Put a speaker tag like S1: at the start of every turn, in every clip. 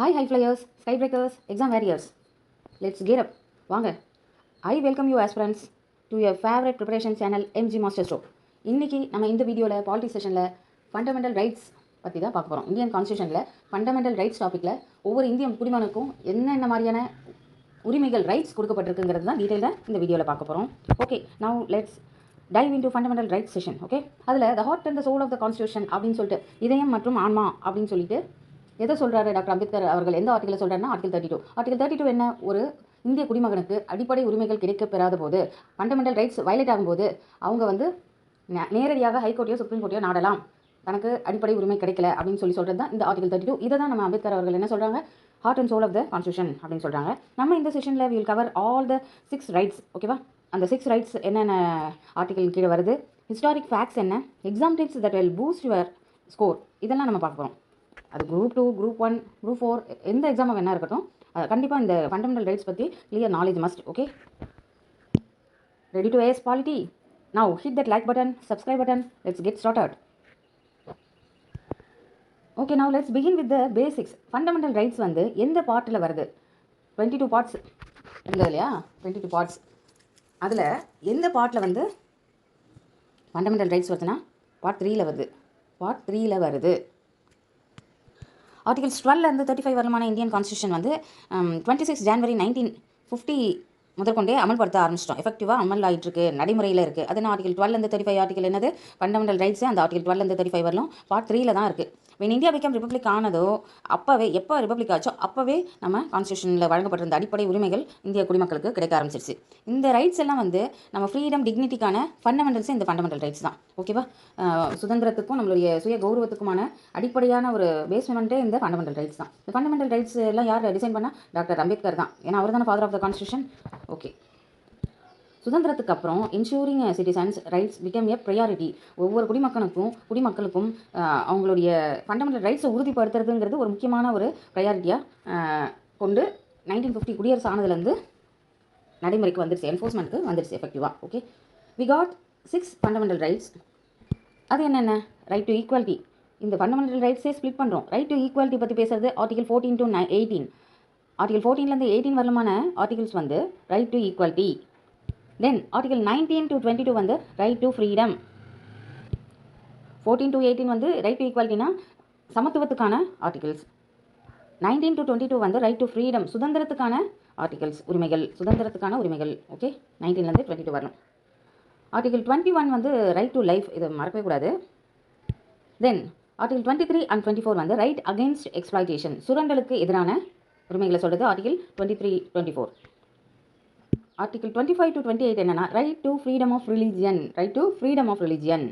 S1: Hi flyers, skybreakers, exam warriors. Let's get up. வாங்க. I welcome you aspirants to your favorite preparation channel MG Master Stroke. இன்னைக்கு நம்ம இந்த வீடியோவில் polity செஷனில் fundamental rights பற்றி தான் பார்க்க போகிறோம். இந்தியன் கான்ஸ்டியூஷனில் ஃபண்டமெண்டல் ரைட்ஸ் டாப்பிக்கில் ஒவ்வொரு இந்திய குடிமகனுக்கும் என்னென்ன மாதிரியான உரிமைகள் ரைட்ஸ் கொடுக்கப்பட்டிருக்குங்கிறது தான் டீட்டெயிலாக இந்த வீடியோவில் பார்க்க போகிறோம். Okay, now let's dive into fundamental rights session. Okay, அதில் the heart and the soul of the constitution அப்படின்னு சொல்லிட்டு இதயம் மற்றும் ஆன்மா அப்படின்னு சொல்லிட்டு எதை சொல்கிறாரு டாக்டர் அம்பேத்கர் அவர்கள் எந்த ஆர்டிகலை சொல்கிறாருன்னா ஆர்டிகல் 32. ஆர்டிகல் 32 என்ன? ஒரு இந்திய குடிமகனுக்கு அடிப்படை உரிமைகள் கிடைக்கப்பெறாத போது, ஃபண்டமெண்டல் ரைட்ஸ் வயலேட் ஆகும்போது அவங்க வந்து நேரடியாக ஹைகோர்ட்டையோ சுப்ரீம் கோர்ட்டையோ நாடலாம், தனக்கு அடிப்படை உரிமை கிடைக்கல அப்படின்னு சொல்கிறது தான் இந்த ஆர்டிகல் 32. இதை தான் நம்ம அம்பேத்கர் அவர்கள் என்ன சொல்கிறாங்க, heart and soul of the constitution அப்படின்னு சொல்கிறாங்க. நம்ம இந்த செஷனில் will cover all the 6 rights. ஓகேவா? அந்த 6 ரைட்ஸ் என்னென்ன ஆர்டிகல் கீழே வருது, ஹிஸ்டாரிக் ஃபேக்ட்ஸ் என்ன, exam tips that will boost your score, இதெல்லாம் நம்ம பார்க்க போகிறோம். அது குரூப் 2, குரூப் 1, குரூப் 4 எந்த எக்ஸாமாக என்ன இருக்கட்டும், கண்டிப்பாக இந்த ஃபண்டமெண்டல் ரைட்ஸ் பற்றி clear knowledge must. Okay, ready to ace polity? Now hit that like button, subscribe button. Let's get started. Okay, now let's begin with the basics. Fundamental rights வந்து எந்த பார்ட்டில் வருது? 22 பார்ட்ஸ் இருந்தது இல்லையா? 22 பார்ட்ஸ். அதில் எந்த பார்ட்டில் வந்து ஃபண்டமெண்டல் ரைட்ஸ் வருதுன்னா பார்ட் 3ல் வருது. பார்ட் 3ல் வருது. ஆர்டிகல்ஸ் 12 35 வரலுமான இந்தியன் கான்ஸ்டியூஷன் வந்து 26 ஜனவரி 1950 முதற்கொண்டே அமல்படுத்த ஆரம்பிச்சிட்டோம். எஃபெக்டிவாக அமல் ஆகிட்டுருக்கு, நடைமுறையில் இருக்குது. அது ஆர்டிகல் 12 35 ஆர்டிகல் என்னது? Fundamental rights. அந்த ஆர்டிகல் 12 35 வரலும் பார்ட் 3ல் தான் இருக்குது. வென் இந்தியா பிகம் ரிப்பப்ளிக் ஆனதோ அப்போவே, எப்போ ரிப்பப்ளிக் ஆச்சோ அப்போவே நம்ம கான்ஸ்டியூஷனில் வழங்கப்பட்டிருந்த அடிப்படை உரிமைகள் இந்திய குடிமக்களுக்கு கிடைக்க ஆரம்பிச்சிருச்சு. இந்த ரைட்ஸ் எல்லாம் வந்து நம்ம ஃப்ரீடம் டிக்னிட்டிக்கான ஃபண்டமெண்டல்ஸு இந்த ஃபண்டமெண்டல் ரைட்ஸ் தான். ஓகேவா? சுதந்திரத்துக்கும் நம்மளுடைய சுய கௌரவத்துக்குமான அடிப்படையான ஒரு பேஸ்மெண்ட்டே இந்த ஃபண்டமெண்டல் ரைட்ஸ் தான். இந்த ஃபண்டமெண்டல் ரைட்ஸ் எல்லாம் யார் டிசைன் பண்ணால்? டாக்டர் அம்பேத்கர் தான். ஏன்னா அவர் தானே father of the constitution. Okay, சுதந்திரத்துக்கு அப்புறம் ensuring citizens rights become a priority. ஒவ்வொரு குடிமக்களுக்கும் அவங்களுடைய ஃபண்டமெண்டல் ரைட்ஸை உறுதிப்படுத்துறதுங்கிறது ஒரு முக்கியமான ஒரு ப்ரையாரிட்டியாக கொண்டு 1950 குடியரசு ஆனதுலேருந்து நடைமுறைக்கு வந்துருச்சு, என்ஃபோர்ஸ்மெண்ட்டுக்கு வந்துருச்சு எஃபெக்டிவாக. Okay, we got 6 fundamental rights. அது என்னென்ன? Right to equality. இந்த ஃபண்டமெண்டல் ரைட்ஸே ஸ்ப்ளிட் பண்ணுறோம். ரைட் டு ஈக்குவாலிட்டி பற்றி பேசுறது ஆர்டிகல் 14 to 18. ஆர்டிகல் 14லேருந்து 18 வரலுமான ஆர்டிகல்ஸ் வந்து right to equality. Then article 19 to 22 வந்து ரைட் டு ஃப்ரீடம். 14 to 18 வந்து ரைட் டு ஈக்குவாலிட்டினா சமத்துவத்துக்கான ஆர்டிகல்ஸ். 19 to 22 வந்து ரைட் டு ஃப்ரீடம், சுதந்திரத்துக்கான ஆர்டிகல்ஸ், உரிமைகள், சுதந்திரத்துக்கான உரிமைகள். ஓகே, 19லேருந்து 22 வரணும். ஆர்டிகல் 21 வந்து ரைட் டு லைஃப், இதை மறக்கவே கூடாது. தென் ஆர்டிகல் 23 and 24 வந்து ரைட் அகெயின்ஸ்ட் எக்ஸ்ப்ளாய்டேஷன், சுரண்டலுக்கு எதிரான உரிமைகளை சொல்கிறது ஆர்டிகல் 23, 24. ஆர்டிகல் 25 to 28 என்னன்னா right to freedom of religion, right to freedom of religion.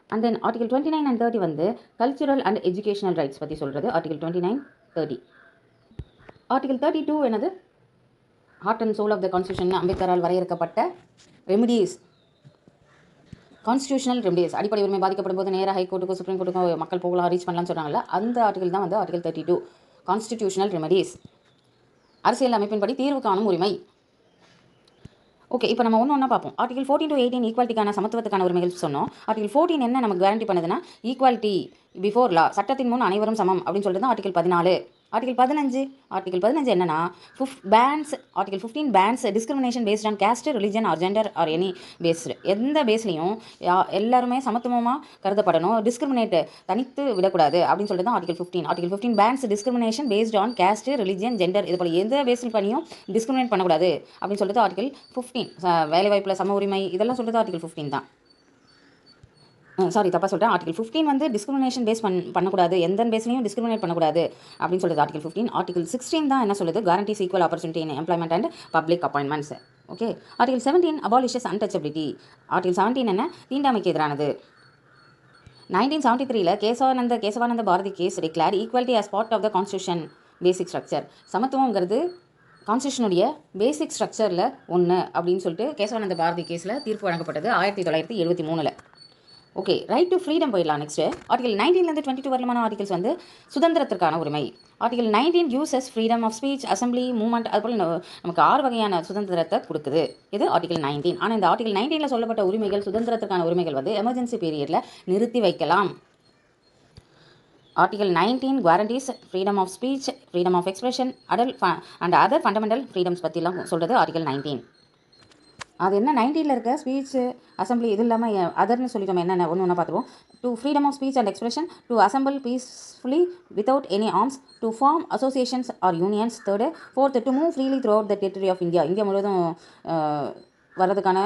S1: And then article 29 and 30 வந்து கல்ச்சுரல் அண்ட் எஜுகேஷனல் ரைட்ஸ் பற்றி சொல்கிறது ஆர்டிகல் 29, 30. ஆர்டிகல் 32 என்னது? Heart and soul of the constitution, அம்பேத்கரால் வரையறுக்கப்பட்ட ரெமிடிஸ், கான்ஸ்டியூஷனல் ரெமிடிஸ். அடிப்படை உரிமை பாதிக்கப்படும் போது நேராக ஹைகோர்ட்டுக்கும் சுப்ரீம் கோர்ட்டுக்கும் மக்கள் போகலாம், ரீச் பண்ணலாம்னு சொல்கிறாங்கல்ல, அந்த ஆர்டிகல் தான் வந்து ஆர்டிகல் 32, கான்ஸ்டிடியூஷனல் ரெமிடிஸ். அரசியல் அமைப்பின்படி தீர்வு காணும் உரிமை. ஓகே, இப்போ நம்ம ஒன்று ஒன்றா பார்ப்போம். ஆர்டிகல் 14 to 18 ஈக்குவாலிட்டிக்கான சமத்துவத்துக்கான உரிமைகள் சொன்னோம். ஆர்டிகல் 14 என்ன நமக்கு கேரண்டி பண்ணுதுன்னா ஈக்குவாலிட்டி பிஃபோர் லா, சட்டத்தின் முன் அனைவரும் சமம் அப்படின்னு சொல்லிட்டு தான் ஆர்டிகல் 14. ஆர்டிகல் 15 என்னன்னா bans, article 15 bans discrimination based on caste, religion or gender or any based. எந்த பேஸ்லையும் எல்லாருமே சமத்துவமாக கருதப்படணும், டிஸ்கிரிமினேட் தனித்து விடக்கூடாது அப்படின்னு சொல்லிட்டு தான் article 15. Article 15 bans discrimination based on caste, religion, gender, இது போல் எந்த பேஸில் பண்ணியும் டிஸ்கிரிமினேட் பண்ணக்கூடாது அப்படின்னு சொல்லிட்டு ஆர்டிகல் 15. வேலைவாய்ப்பில் சம உரிமை, இதெல்லாம் சொல்லிட்டு ஆர்டிகல் 15 தான். சாரி, தப்பாக சொல்லிட்டேன். ஆர்டிகல் 15 வந்து டிஸ்கிரிமினேஷன் பேஸ் பண்ணக்கூடாது, எந்த பேஸ்லையும் டிஸ்கிரிமினேட் பண்ணக்கூடாது அப்படின்னு சொல்லுது ஆர்டிகல் 15. ஆர்டிகல் 16 தான் என்ன சொல்லுது? Guarantees equal opportunity in employment and public appointments. Okay, article 17 abolishes untouchability. Article 17 என்ன? தீண்டாமைக்கு எதிரானது. 1973 Kesavananda Bharati case declare equality as part of the constitution basic structure. சமத்துவங்கிறது கான்ஸ்டியூஷனுடைய பேசிக் ஸ்ட்ரக்சரில் ஒன்று அப்படின்னு சொல்லிட்டு கேசவானந்த பாரதி கேஸில் தீர்ப்பு வழங்கப்பட்டது 1973. ஓகே, ரைட் டு ஃப்ரீடம் போயிடலாம். நெக்ஸ்ட்டு ஆர்டிகல் 19லேருந்து 22 வரலுமான ஆர்டிகல்ஸ் வந்து சுதந்திரத்திற்கான உரிமை. Article 19 uses freedom of speech, assembly, movement, அதுபோல் நமக்கு 6 வகையான சுதந்திரத்தை கொடுக்குது. இது ஆர்டிகல் 19. ஆனால் இந்த ஆர்டிகல் 19ல் சொல்லப்பட்ட உரிமைகள், சுதந்திரத்திற்கான உரிமைகள் வந்து எமர்ஜென்சி பீரியடில் நிறுத்தி வைக்கலாம். Article 19 guarantees freedom of speech, freedom of expression, and other fundamental freedoms பற்றிலாம் சொல்கிறது ஆர்டிகல் 19. அது என்ன 19ல் இருக்க ஸ்பீச் அசம்பிளி இது இல்லாமல் அதர்னு சொல்லிட்டோம். என்னென்ன ஒன்று ஒன்றா பார்த்துருவோம். To freedom of speech and expression, to assemble peacefully without any arms, to form associations or unions, third fourth to move freely throughout the territory of India, India முழுவதும் வர்றதுக்கான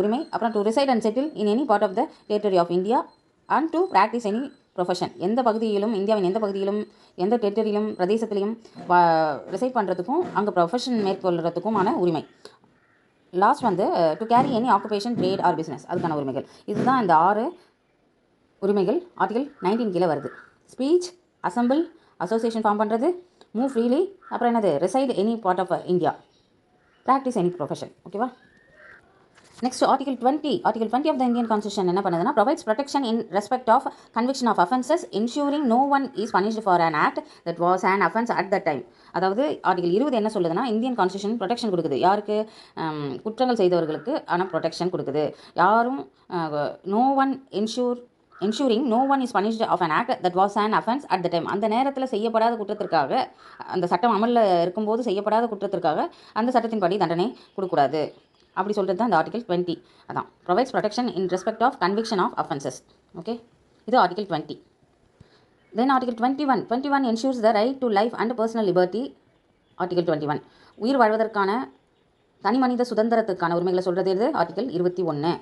S1: உரிமை. அப்புறம் to reside and settle in any part of the territory of India and to practice any profession, எந்த பகுதியிலும் இந்தியாவின் எந்த பகுதியிலும் எந்த டெரிட்டரியிலும் பிரதேசத்திலையும் ரிசைட் பண்ணுறதுக்கும் அங்கே ப்ரொஃபஷன் மேற்கொள்கிறதுக்குமான உரிமை. லாஸ்ட் வந்து to carry any occupation, trade R business, அதுக்கான உரிமைகள். இதுதான் இந்த 6 உரிமைகள் ஆர்டிகல் 19 கீழே வருது. ஸ்பீச், அசம்பிள், அசோசியேஷன் ஃபார்ம் பண்ணுறது, மூவ் ஃப்ரீலி, அப்புறம் என்னது reside any part of India, practice any profession. ஓகேவா? Next article 20 of the Indian constitution என்ன பண்ணுதுன்னா, provides protection in respect of conviction of offences ensuring no one is punished for an act that was an offence at the time. அதாவது article 20 என்ன சொல்லுதுன்னா, Indian constitution protection கொடுக்குது. யாருக்கு? குற்றங்கள் செய்தவர்களுக்கு ஆனால் ப்ரொடெக்ஷன் கொடுக்குது. யாரும் no one ensuring no one is punished of an act that was an offence at the time. அந்த நேரத்தில் செய்யப்படாத குற்றத்திற்காக, அந்த சட்டம் அமலில் இருக்கும்போது செய்யப்படாத குற்றத்திற்காக அந்த சட்டத்தின்படி தண்டனை கொடுக்கூடாது. அப்படி சொல்கிறது தான் இந்த ஆர்டிகல் 20. அதான் provides protection in respect of conviction of offences. Okay, இது article 20. Then article 21 ensures the right to life and personal liberty. Article 21 உயிர் வாழ்வதற்கான தனி மனித சுதந்திரத்துக்கான உரிமைகளை சொல்கிறது இது ஆர்டிகல் 21.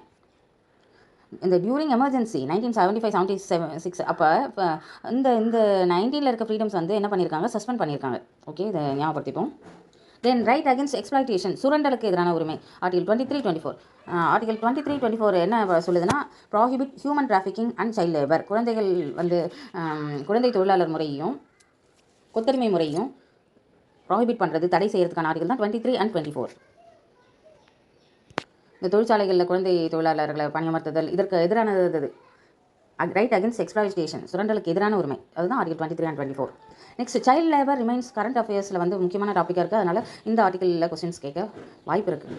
S1: இந்த டியூரிங் எமர்ஜென்சி 1975-76 அப்போ இந்த 19ல் இருக்க ஃப்ரீடம்ஸ் வந்து என்ன பண்ணியிருக்காங்க? சஸ்பெண்ட் பண்ணியிருக்காங்க. ஓகே, இதை ஞாபகப்படுத்திப்போம். தென் ரைட் அகேன்ஸ்ட் எக்ஸ்ப்ளாய்டேஷன், சுரண்டலுக்கு எதிரான உரிமை. ஆர்டிகல் 23-24. ஆர்டிகல் 23-24 என்ன சொல்லுதுன்னா, prohibit human trafficking and child labour, குழந்தைகள் வந்து குழந்தை தொழிலாளர் முறையையும் கொத்தடிமை முறையும் ப்ராஹிபிட் பண்ணுறது, தடை செய்கிறதுக்கான ஆர்டிகல் தான் 23 and 24. இந்த தொழிற்சாலைகளில் குழந்தை தொழிலாளர்களை பணியமர்த்துதல் இதற்கு எதிரானது இது. ரைட் அகேன்ஸ்ட் எக்ஸ்ப்ளாய்டேஷன், சுரண்டலுக்கு எதிரான உரிமை, அதுதான் article 23 and 24. Next child labour remains current அஃபேர்ஸில் வந்து முக்கியமான டாப்பிக்காக இருக்குது. அதனால் இந்த ஆர்டிக்கலில் கொஸ்டின்ஸ் கேட்க வாய்ப்பு இருக்குது.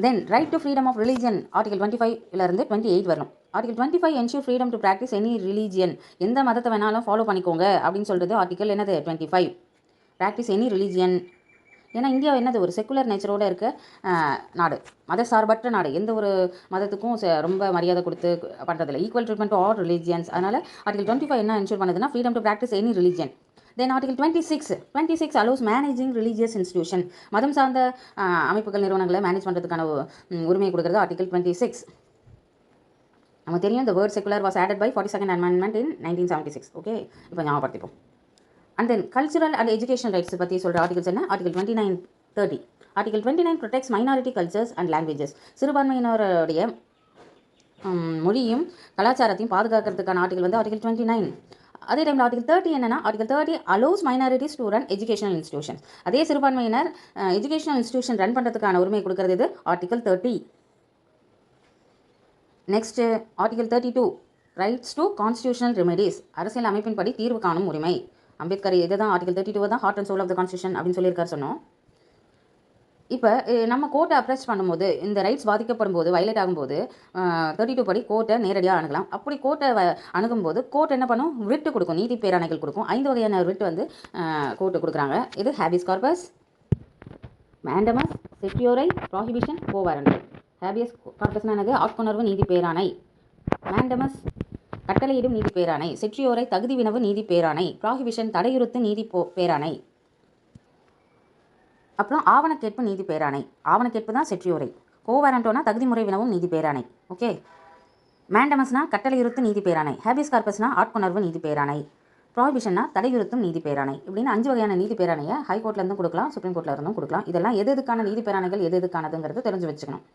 S1: Then right to freedom of religion, article 25லேருந்து 28 வரணும். Article 25 ensure freedom to practice any religion, எந்த மதத்தை வேணாலும் ஃபாலோ பண்ணிக்கோங்க அப்படின்னு சொல்கிறது ஆர்டிகல் என்னது 25. Practice any religion. ஏன்னா இந்தியா என்னது ஒரு செக்குலர் நேச்சரோடு இருக்க நாடு, மத சார்பற்ற நாடு, எந்த ஒரு மதத்துக்கும் ரொம்ப மரியாதை கொடுத்து பண்ணுறதில்ல, equal treatment to all religions. அதனால் ஆர்டிகல் 25 என்ன என்ஷூர் பண்ணுதுன்னா, freedom to practice any religion. Then article 26 allows managing religious institution, மதம் சார்ந்த அமைப்புகள் நிறுவனங்களை மேனேஜ் பண்ணுறதுக்கான உரிமை கொடுக்குறது ஆர்டிகல் 26. நமக்கு தெரியும் இந்த word secular was added by 42nd amendment in 1976. Okay, இப்போ ஞாபகப்படுத்திப்போம். And then cultural and education rights பற்றி சொல்கிற ஆர்டிகல்ஸ் என்ன? Article 29-30. Article 29 protects minority cultures and languages, சிறுபான்மையினருடைய மொழியும் கலாச்சாரத்தையும் பாதுகாக்கிறதுக்கான ஆர்டிகல் வந்து ஆர்டிகல் 29. அதே டைமில் ஆர்டிகல் 30 என்னன்னா, article 30 allows minorities to run educational institutions, அதே சிறுபான்மையினர் எஜுகேஷனல் இன்ஸ்டியூஷன் ரன் பண்ணுறதுக்கான உரிமை கொடுக்கறது இது article 30. Next article 32 rights to constitutional remedies, அரசியல் அமைப்பின்படி தீர்வு காணும் உரிமை. அம்பேத்கர் இதை தான் ஆர்டிகல் 32 தான் heart and soul of the constitution அப்படின்னு சொல்லியிருக்காரு சொன்னோம். இப்போ நம்ம கோர்ட்டை அப்ரோச் பண்ணும்போது, இந்த ரைட்ஸ் பாதிக்கப்படும் போது, வயலேட் ஆகும்போது 32 படி கோர்ட்டை நேரடியாக அணுகலாம். அப்படி கோர்ட்டை அணுகும்போது கோர்ட் என்ன பண்ணும்? ரிட்டு கொடுக்கும், நீதி பேராணைகள் கொடுக்கும். 5 வகையான ரிட்டு வந்து கோர்ட்டு கொடுக்குறாங்க. இது habeas corpus, mandamus, certiorari, prohibition, quo warranto. ஹேபியஸ் கார்பஸ்னா என்னது? ஆட்கொணர்வு நீதி பேராணை. மேண்டமஸ் கட்டளையிடும் நீதி பேராணை. செட்ரியோரை தகுதி வினவு நீதி பேராணை. ப்ராஹிபிஷன் தடையுறுத்து நீதி பேராணை. அப்புறம் ஆவணக்கேட்பு நீதி பேராணை. ஆவணக்கேட்பு தான் செட்ரியோரை. கோவாரண்டோனா தகுதி முறை வினவும் நீதி பேராணை. ஓகே, மேண்டமஸ்னா கட்டளையுறுத்து நீதி பேராணை. ஹேபியஸ் கார்பஸ்னா ஆட்கொணர்வு நீதி பேராணை. ப்ராஹிபிஷன்னா தடையுறுத்தும் நீதி பேராணை. இப்படின்னு 5 வகையான நீதி பேராணையை ஹைகோர்ட்லேருந்தும் கொடுக்கலாம், சுப்ரீம் கோர்ட்லேருந்தும் கொடுக்கலாம். இதெல்லாம் எதுக்கான நீதி பேராணைகள் எதுக்கானதுங்கிறது தெரிஞ்சு வச்சுக்கணும்.